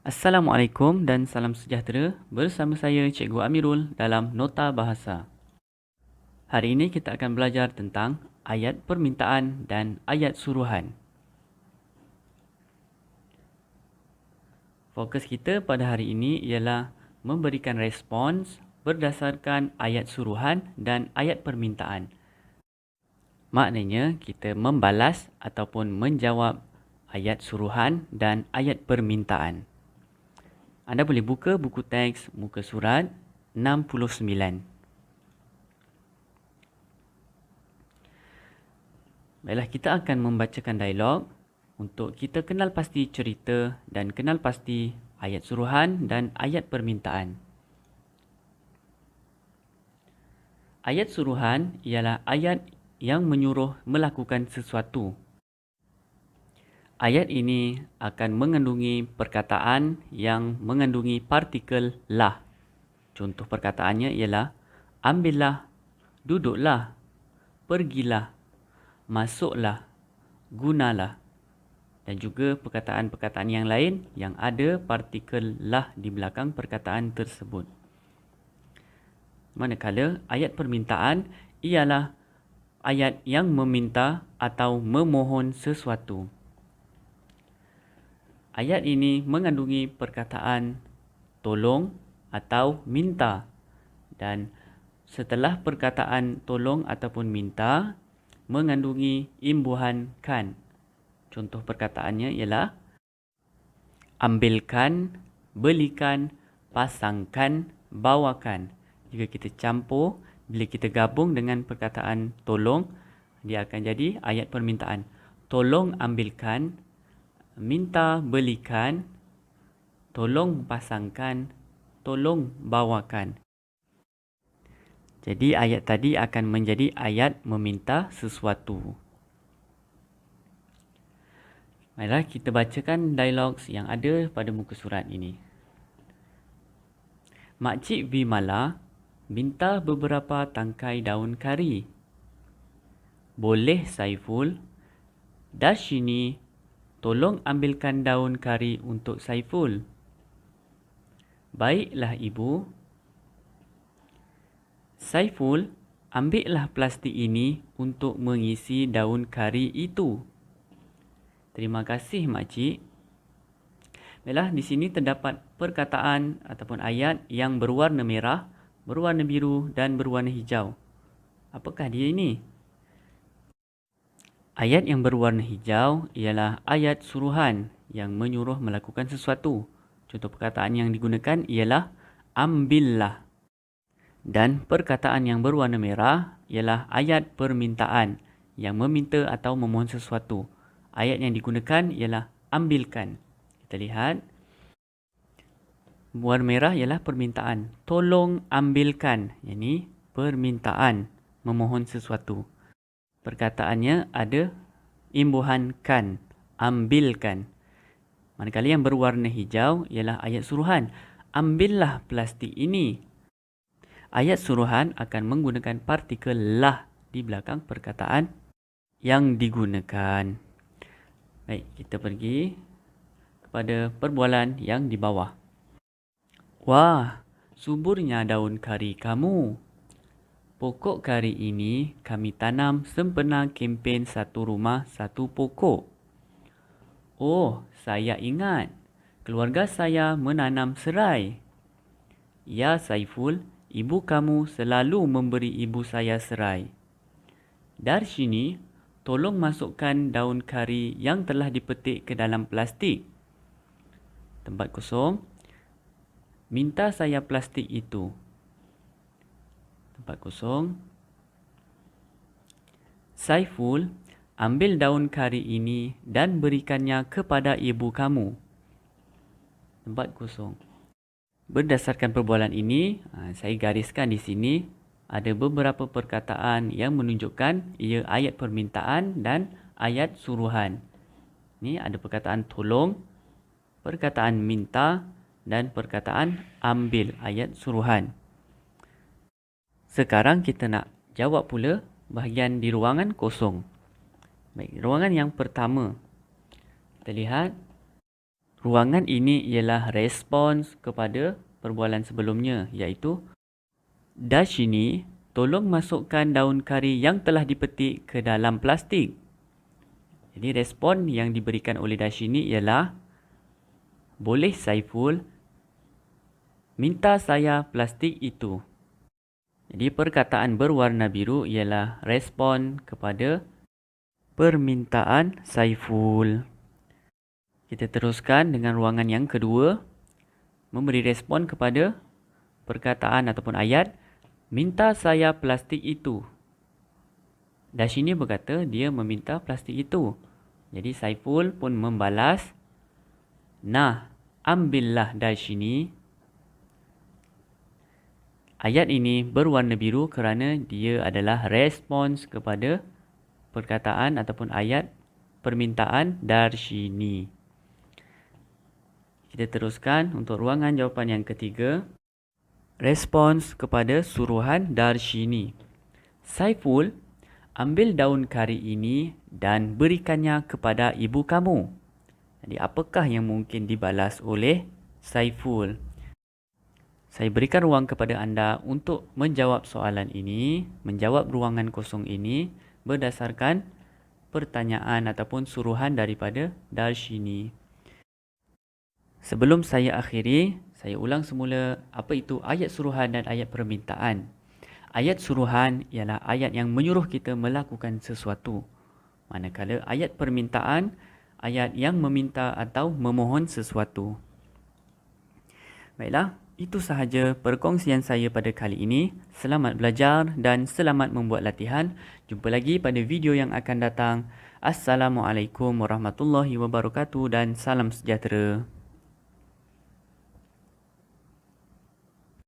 Assalamualaikum dan salam sejahtera. Bersama saya Cikgu Amirul dalam Nota Bahasa. Hari ini kita akan belajar tentang ayat permintaan dan ayat suruhan. Fokus kita pada hari ini ialah memberikan respons berdasarkan ayat suruhan dan ayat permintaan. Maknanya kita membalas ataupun menjawab ayat suruhan dan ayat permintaan. Anda boleh buka buku teks muka surat 69. Baiklah, kita akan membacakan dialog untuk kita kenal pasti cerita dan kenal pasti ayat suruhan dan ayat permintaan. Ayat suruhan ialah ayat yang menyuruh melakukan sesuatu. Ayat ini akan mengandungi perkataan yang mengandungi partikel lah. Contoh perkataannya ialah ambillah, duduklah, pergilah, masuklah, gunalah. Dan juga perkataan-perkataan yang lain yang ada partikel lah di belakang perkataan tersebut. Manakala ayat permintaan ialah ayat yang meminta atau memohon sesuatu. Ayat ini mengandungi perkataan tolong atau minta. Dan setelah perkataan tolong ataupun minta, mengandungi imbuhan kan. Contoh perkataannya ialah ambilkan, belikan, pasangkan, bawakan. Jika kita campur, bila kita gabung dengan perkataan tolong, dia akan jadi ayat permintaan. Tolong ambilkan, minta belikan, tolong pasangkan, tolong bawakan. Jadi ayat tadi akan menjadi ayat meminta sesuatu. Baiklah, kita bacakan dialog yang ada pada muka surat ini. Makcik Vimala minta beberapa tangkai daun kari. Boleh Saiful? Dashini, tolong ambilkan daun kari untuk Saiful. Baiklah ibu. Saiful, ambillah plastik ini untuk mengisi daun kari itu. Terima kasih makcik. Baiklah, di sini terdapat perkataan ataupun ayat yang berwarna merah, berwarna biru dan berwarna hijau. Apakah dia ini? Ayat yang berwarna hijau ialah ayat suruhan yang menyuruh melakukan sesuatu. Contoh perkataan yang digunakan ialah ambillah. Dan perkataan yang berwarna merah ialah ayat permintaan yang meminta atau memohon sesuatu. Ayat yang digunakan ialah ambilkan. Kita lihat. Warna merah ialah permintaan. Tolong ambilkan. Ini permintaan. Memohon sesuatu. Perkataannya ada imbuhan kan. Ambilkan. Manakala yang berwarna hijau ialah ayat suruhan. Ambillah plastik ini. Ayat suruhan akan menggunakan partikel lah di belakang perkataan yang digunakan. Baik, kita pergi kepada perbualan yang di bawah. Wah, suburnya daun kari kamu. Pokok kari ini kami tanam sempena kempen satu rumah satu pokok. Oh, saya ingat. Keluarga saya menanam serai. Ya Saiful, ibu kamu selalu memberi ibu saya serai. Darshini, tolong masukkan daun kari yang telah dipetik ke dalam plastik. Tempat kosong. Minta saya plastik itu. Tempat kosong. Saiful, ambil daun kari ini dan berikannya kepada ibu kamu. Tempat kosong. Berdasarkan perbualan ini, saya gariskan di sini ada beberapa perkataan yang menunjukkan ia ayat permintaan dan ayat suruhan. Ini ada perkataan tolong, perkataan minta dan perkataan ambil, ayat suruhan. Sekarang kita nak jawab pula bahagian di ruangan kosong. Baik, ruangan yang pertama. Kita lihat Ruangan ini ialah respons kepada perbualan sebelumnya, iaitu Darshini, tolong masukkan daun kari yang telah dipetik ke dalam plastik. Jadi respon yang diberikan oleh Darshini ialah, boleh Saiful minta saya plastik itu. Jadi perkataan berwarna biru ialah respon kepada permintaan Saiful. Kita teruskan dengan ruangan yang kedua, memberi respon kepada perkataan ataupun ayat, minta saya plastik itu. Darshini berkata dia meminta plastik itu. Jadi Saiful pun membalas, nah, ambillah Darshini. Ayat ini berwarna biru kerana dia adalah respons kepada perkataan ataupun ayat permintaan Darshini. Kita teruskan untuk ruangan jawapan yang ketiga. Respons kepada suruhan Darshini. Saiful, ambil daun kari ini dan berikannya kepada ibu kamu. Jadi apakah yang mungkin dibalas oleh Saiful? Saya berikan ruang kepada anda untuk menjawab soalan ini, menjawab ruangan kosong ini berdasarkan pertanyaan ataupun suruhan daripada Darshini. Sebelum saya akhiri, saya ulang semula apa itu ayat suruhan dan ayat permintaan. Ayat suruhan ialah ayat yang menyuruh kita melakukan sesuatu. Manakala ayat permintaan, ayat yang meminta atau memohon sesuatu. Baiklah, itu sahaja perkongsian saya pada kali ini. Selamat belajar dan selamat membuat latihan. Jumpa lagi pada video yang akan datang. Assalamualaikum warahmatullahi wabarakatuh dan salam sejahtera.